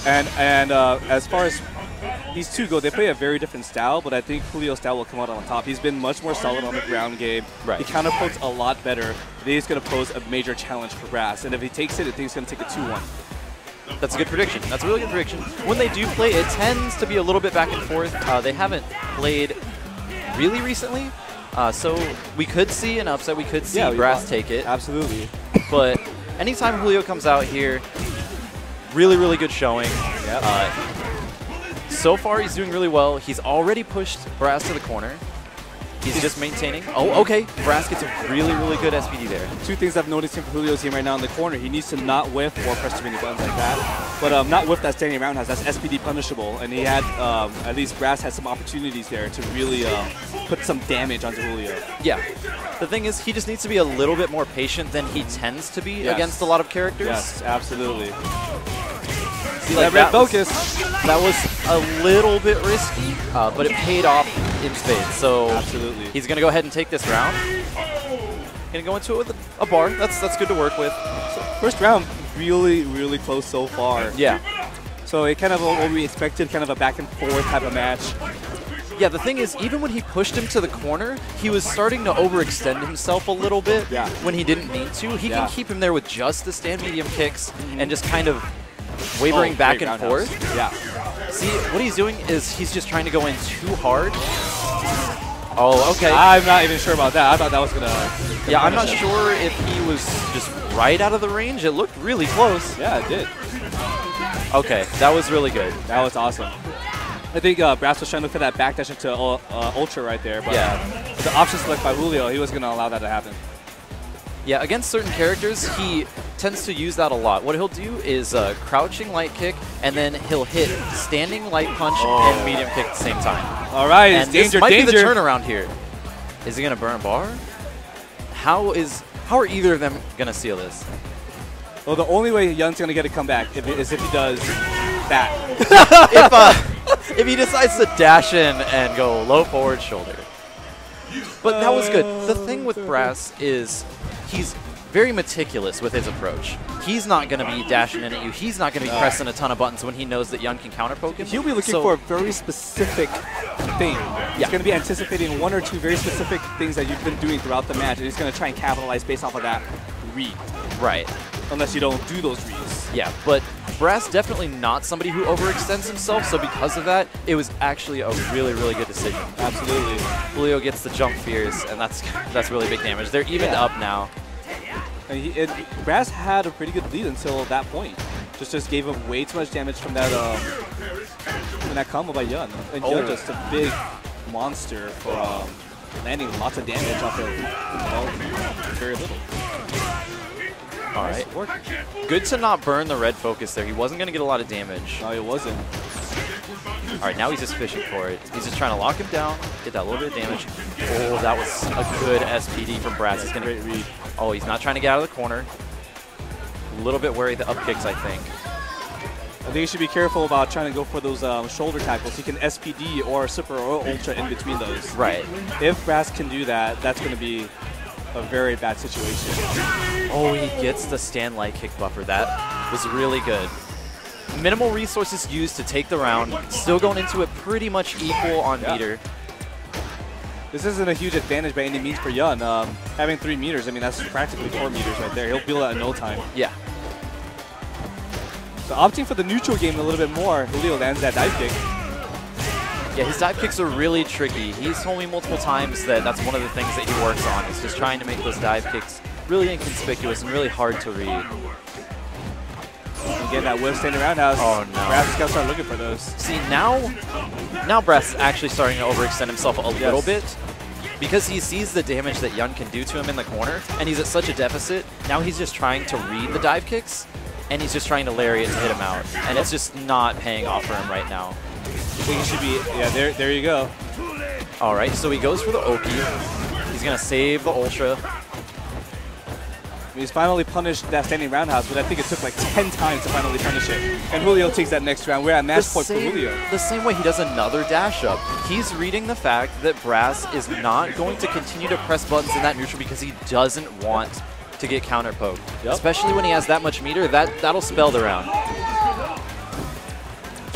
And as far as these two go, they play a very different style, but I think Julio's style will come out on top. He's been much more solid on the ground game. Right. He counter-pokes a lot better. He's going to pose a major challenge for Brass, and if he takes it, I think he's going to take a 2-1. That's a good prediction. That's a really good prediction. When they do play, it tends to be a little bit back and forth. They haven't played really recently, so we could see an upset. We could see Brass take it. Absolutely. But anytime Julio comes out here, really, really good showing. Yep. So far, he's doing really well. He's already pushed Brass to the corner. He's just maintaining. Oh, okay. Brass gets a really, really good SPD there. Two things I've noticed in Julio's game right now in the corner. He needs to not whiff or press too many buttons like that. But not whiff that standing roundhouse. That's SPD punishable. And he had, at least Brass had some opportunities there to really put some damage onto Julio. Yeah. The thing is, he just needs to be a little bit more patient than he tends to be against a lot of characters. Yes, absolutely. See, like that focus. That was a little bit risky, but it paid off in spades. So absolutely, he's going to go ahead and take this round. Going to go into it with a bar. That's good to work with. So first round, really, really close so far. Yeah. So it kind of what we expected, kind of a back and forth type of match. Yeah, the thing is, even when he pushed him to the corner, he was starting to overextend himself a little bit when he didn't need to. He can keep him there with just the stand medium kicks and just kind of wavering back and forth. Yeah. See, what he's doing is he's just trying to go in too hard. Oh, okay. I'm not even sure about that. I thought that was going to... Yeah, I'm not sure if he was just right out of the range. It looked really close. Yeah, it did. Okay, that was really good. That was awesome. I think Brass was trying to look for that backdash into Ultra right there, but with the option select by Julio, he wasn't going to allow that to happen. Yeah, against certain characters, he tends to use that a lot. What he'll do is crouching light kick, and then he'll hit standing light punch and medium kick at the same time. All right, and danger, this might danger. be the turnaround here. Is he going to burn bar? How are either of them going to seal this? Well, the only way Yun's going to get a comeback is if he does that. If he decides to dash in and go low forward shoulder. But that was good. The thing with Brass is he's very meticulous with his approach. He's not going to be dashing in at you. He's not going to be pressing a ton of buttons when he knows that Yun can counterpoke him. He'll be looking for a very specific thing. He's going to be anticipating one or two very specific things that you've been doing throughout the match, and he's going to try and capitalize based off of that read. Right. Unless you don't do those reads. Yeah, but Brass definitely not somebody who overextends himself, so because of that, it was actually a really, really good decision. Absolutely. Julio gets the jump fears, and that's really big damage. They're evened up now. And Brass had a pretty good lead until that point. Just gave him way too much damage from that combo by Yun. And Yun just a big monster for landing lots of damage off of very little. All right. Good to not burn the red focus there. He wasn't going to get a lot of damage. No, it wasn't. All right, now he's just fishing for it. He's just trying to lock him down, get that little bit of damage. Oh, that was a good SPD from Brass. He's going to read. Oh, he's not trying to get out of the corner. A little bit wary of the up kicks, I think. I think you should be careful about trying to go for those shoulder tackles. You can SPD or Super or Ultra in between those. Right. If Brass can do that, that's going to be a very bad situation. Oh, he gets the stand light kick buffer. That was really good. Minimal resources used to take the round. Still going into it pretty much equal on meter. This isn't a huge advantage by any means for Yun. Having 3 meters, I mean, that's practically 4 meters right there. He'll build that in no time. Yeah. So opting for the neutral game a little bit more, Julio lands that dive kick. Yeah, his dive kicks are really tricky. He's told me multiple times that that's one of the things that he works on, is just trying to make those dive kicks really inconspicuous and really hard to read. Again, that whiff standing roundhouse. Oh, no. Brass has got to start looking for those. See, now Brass is actually starting to overextend himself a little bit because he sees the damage that Yun can do to him in the corner, and he's at such a deficit. Now he's just trying to read the dive kicks, and he's just trying to lariat to hit him out, and it's just not paying off for him right now. I think he should be, yeah, there you go. All right, so he goes for the Oki. He's going to save the Ultra. He's finally punished that standing roundhouse, but I think it took like 10 times to finally punish it. And Julio takes that next round. We're at match point for Julio. The same way he does another dash up. He's reading the fact that Brass is not going to continue to press buttons in that neutral because he doesn't want to get counter poked. Especially when he has that much meter, that'll spell the round.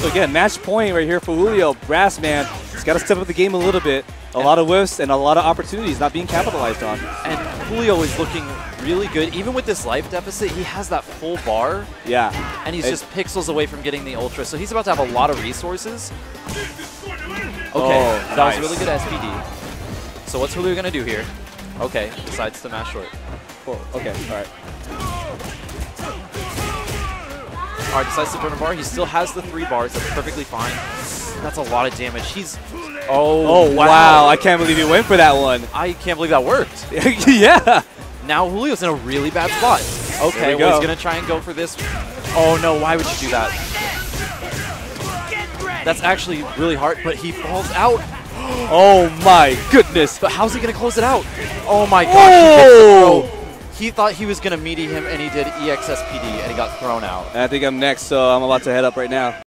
So again, match point right here for Julio. Brass, man, he's got to step up the game a little bit. A lot of whiffs and a lot of opportunities not being capitalized on. And Julio is looking really good. Even with this life deficit, he has that full bar. Yeah. And he's just pixels away from getting the Ultra. So he's about to have a lot of resources. Okay, that was really good SPD. So what's Julio going to do here? Okay, decides to mash short. Oh, okay, all right. All right, decides to burn a bar. He still has the 3 bars. That's perfectly fine. That's a lot of damage. He's... Oh, wow. I can't believe he went for that one. I can't believe that worked. Yeah. Now Julio's in a really bad spot. Okay, well, he's going to try and go for this. Oh, no. Why would you do that? That's actually really hard, but he falls out. Oh, my goodness. But how's he going to close it out? Oh, my gosh. He thought he was going to meaty him, and he did EXSPD, and he got thrown out. I think I'm next, so I'm about to head up right now.